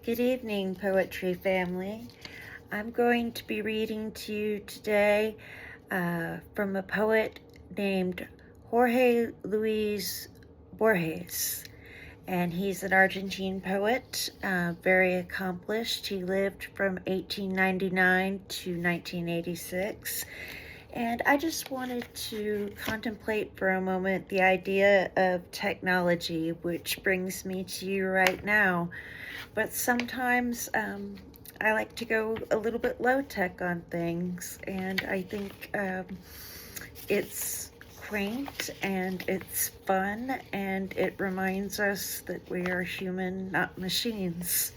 Good evening, Poetry Family. I'm going to be reading to you today from a poet named Jorge Luis Borges. And he's an Argentine poet, very accomplished. He lived from 1899 to 1986. And I just wanted to contemplate for a moment the idea of technology, which brings me to you right now. But sometimes I like to go a little bit low tech on things, and I think it's quaint and it's fun, and it reminds us that we are human, not machines.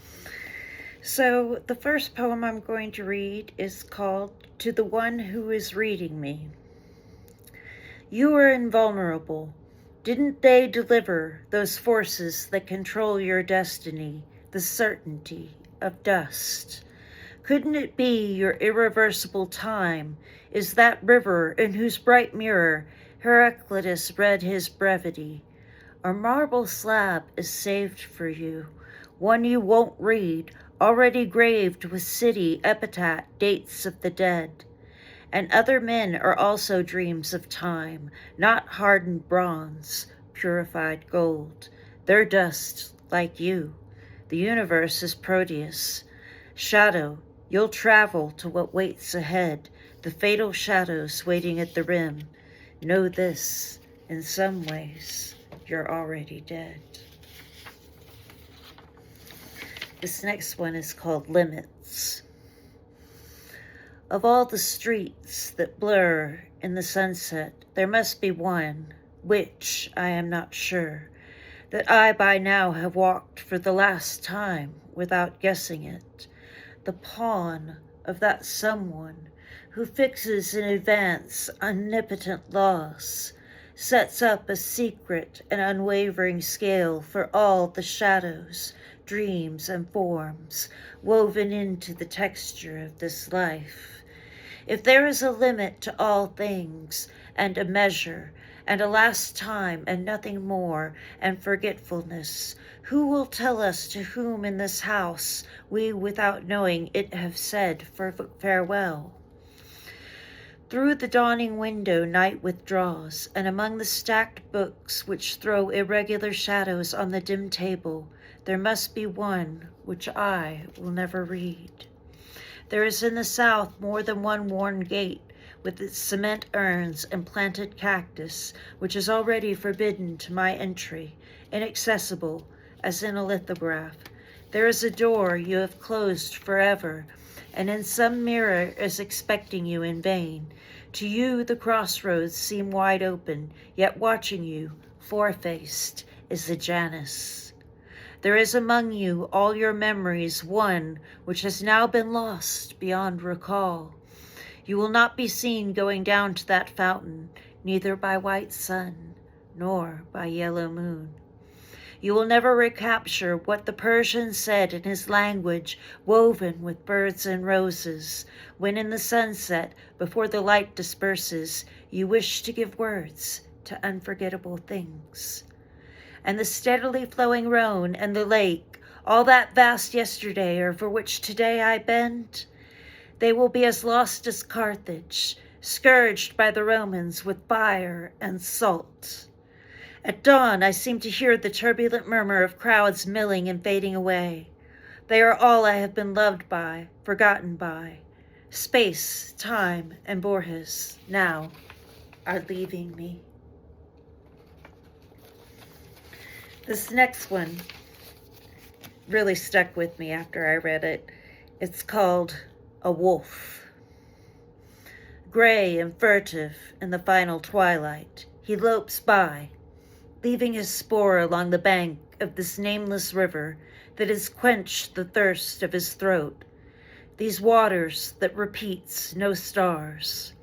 So the first poem I'm going to read is called To the One Who Is Reading Me. You are invulnerable. Didn't they deliver those forces that control your destiny, the certainty of dust? Couldn't it be your irreversible time is that river in whose bright mirror Heraclitus read his brevity? A marble slab is saved for you, one you won't read, already graved with city epitaph dates of the dead. And other men are also dreams of time, not hardened bronze, purified gold. They're dust, like you. The universe is Proteus. Shadow, you'll travel to what waits ahead, the fatal shadows waiting at the rim. Know this, in some ways, you're already dead. This next one is called Limits. Of all the streets that blur in the sunset, there must be one, which I am not sure, that I by now have walked for the last time without guessing it, the pawn of that someone who fixes in advance omnipotent laws, sets up a secret and unwavering scale for all the shadows, dreams, and forms woven into the texture of this life. If there is a limit to all things, and a measure, and a last time, and nothing more, and forgetfulness, who will tell us to whom in this house we, without knowing it, have said farewell? Through the dawning window night withdraws, and among the stacked books which throw irregular shadows on the dim table, there must be one which I will never read. There is in the south more than one worn gate, with its cement urns and planted cactus, which is already forbidden to my entry, inaccessible, as in a lithograph. There is a door you have closed forever, and in some mirror is expecting you in vain. To you the crossroads seem wide open, yet watching you, four-faced, is the Janus. There is among you all your memories one which has now been lost beyond recall. You will not be seen going down to that fountain, neither by white sun, nor by yellow moon. You will never recapture what the Persian said in his language, woven with birds and roses, when in the sunset, before the light disperses, you wish to give words to unforgettable things. And the steadily flowing Rhone and the lake, all that vast yesterday or for which today I bend, they will be as lost as Carthage, scourged by the Romans with fire and salt. At dawn I seem to hear the turbulent murmur of crowds milling and fading away. They are all I have been loved by, forgotten by. Space, time, and Borges now are leaving me. This next one really stuck with me after I read it. It's called A Wolf. Gray and furtive in the final twilight, he lopes by, leaving his spoor along the bank of this nameless river that has quenched the thirst of his throat, these waters that repeats no stars.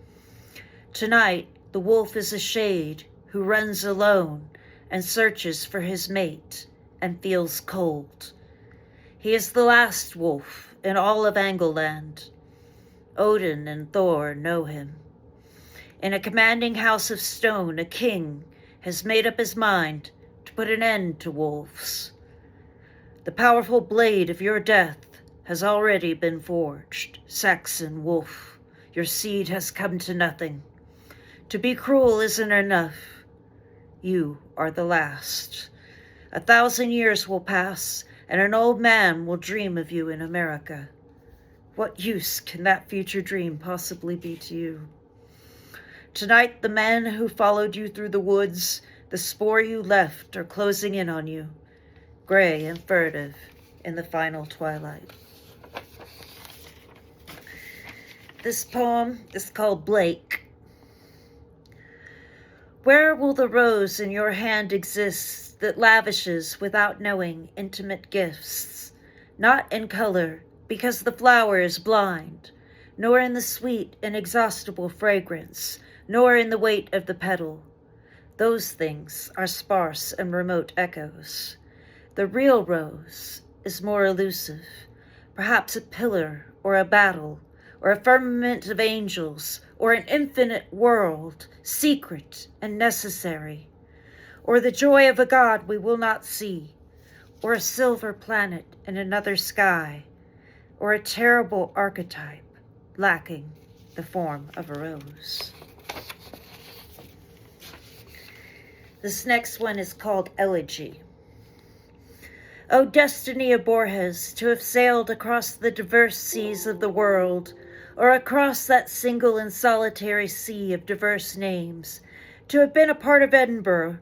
Tonight, the wolf is a shade who runs alone and searches for his mate and feels cold. He is the last wolf in all of Angleland. Odin and Thor know him. In a commanding house of stone, a king has made up his mind to put an end to wolves. The powerful blade of your death has already been forged. Saxon wolf, your seed has come to nothing. To be cruel isn't enough. You are the last. 1,000 years will pass, and an old man will dream of you in America. What use can that future dream possibly be to you? Tonight, the men who followed you through the woods, the spoor you left, are closing in on you, gray and furtive in the final twilight. This poem is called Blake. Where will the rose in your hand exist that lavishes without knowing intimate gifts, not in color, because the flower is blind, nor in the sweet, inexhaustible fragrance, nor in the weight of the petal. Those things are sparse and remote echoes. The real rose is more elusive, perhaps a pillar or a battle, or a firmament of angels, or an infinite world, secret and necessary, or the joy of a God we will not see, or a silver planet in another sky, or a terrible archetype lacking the form of a rose. This next one is called Elegy. O destiny of Borges, to have sailed across the diverse seas of the world, or across that single and solitary sea of diverse names, to have been a part of Edinburgh,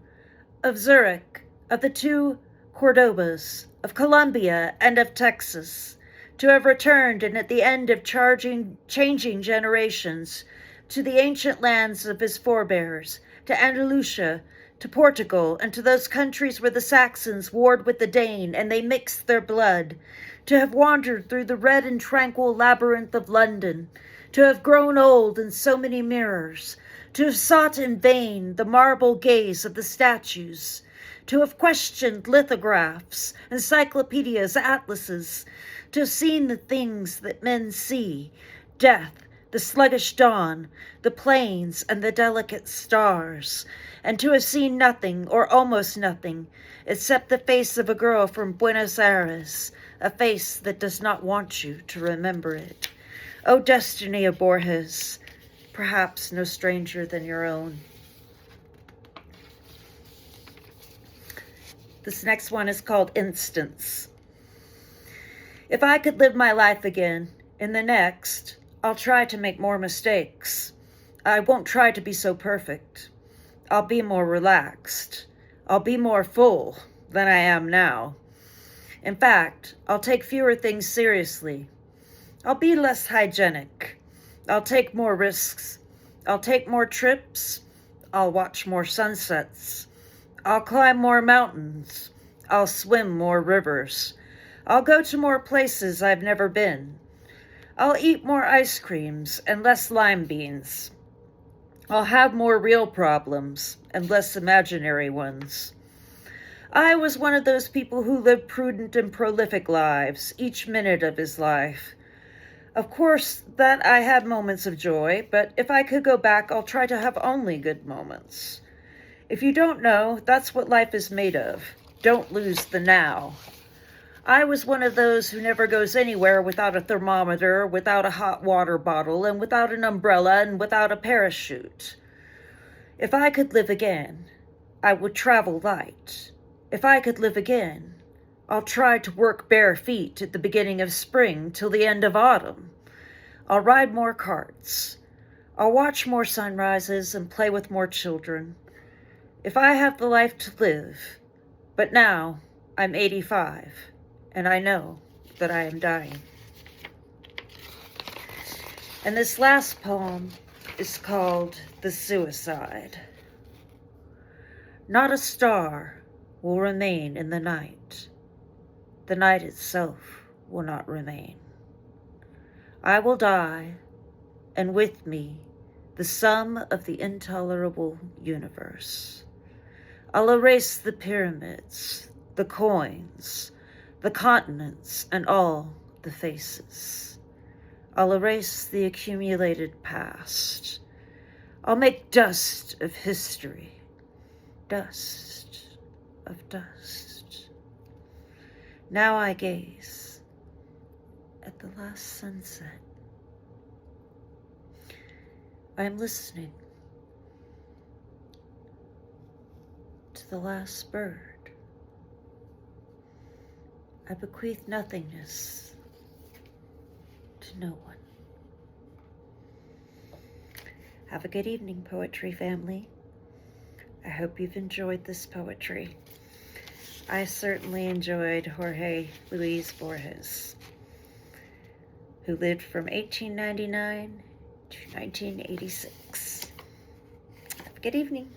of Zurich, of the two Cordobas, of Colombia, and of Texas, to have returned, and at the end of changing generations, to the ancient lands of his forebears, to Andalusia, to Portugal, and to those countries where the Saxons warred with the Dane, and they mixed their blood, to have wandered through the red and tranquil labyrinth of London, to have grown old in so many mirrors, to have sought in vain the marble gaze of the statues, to have questioned lithographs, encyclopedias, atlases, to have seen the things that men see, death, the sluggish dawn, the plains, and the delicate stars, and to have seen nothing, or almost nothing, except the face of a girl from Buenos Aires, a face that does not want you to remember it. O destiny of Borges, perhaps no stranger than your own. This next one is called Instance. If I could live my life again, in the next, I'll try to make more mistakes. I won't try to be so perfect. I'll be more relaxed. I'll be more full than I am now. In fact, I'll take fewer things seriously. I'll be less hygienic. I'll take more risks. I'll take more trips. I'll watch more sunsets. I'll climb more mountains. I'll swim more rivers. I'll go to more places I've never been. I'll eat more ice creams and less lime beans. I'll have more real problems and less imaginary ones. I was one of those people who lived prudent and prolific lives, each minute of his life. Of course, that I had moments of joy, but if I could go back, I'll try to have only good moments. If you don't know, that's what life is made of. Don't lose the now. I was one of those who never goes anywhere without a thermometer, without a hot water bottle, and without an umbrella, and without a parachute. If I could live again, I would travel light. If I could live again, I'll try to work bare feet at the beginning of spring till the end of autumn. I'll ride more carts. I'll watch more sunrises and play with more children. If I have the life to live, but now I'm 85. And I know that I am dying. And this last poem is called The Suicide. Not a star will remain in the night. The night itself will not remain. I will die, and with me, the sum of the intolerable universe. I'll erase the pyramids, the coins, the continents, and all the faces. I'll erase the accumulated past. I'll make dust of history, dust of dust. Now I gaze at the last sunset. I am listening to the last bird. I bequeath nothingness to no one. Have a good evening, poetry family. I hope you've enjoyed this poetry. I certainly enjoyed Jorge Luis Borges, who lived from 1899 to 1986. Have a good evening.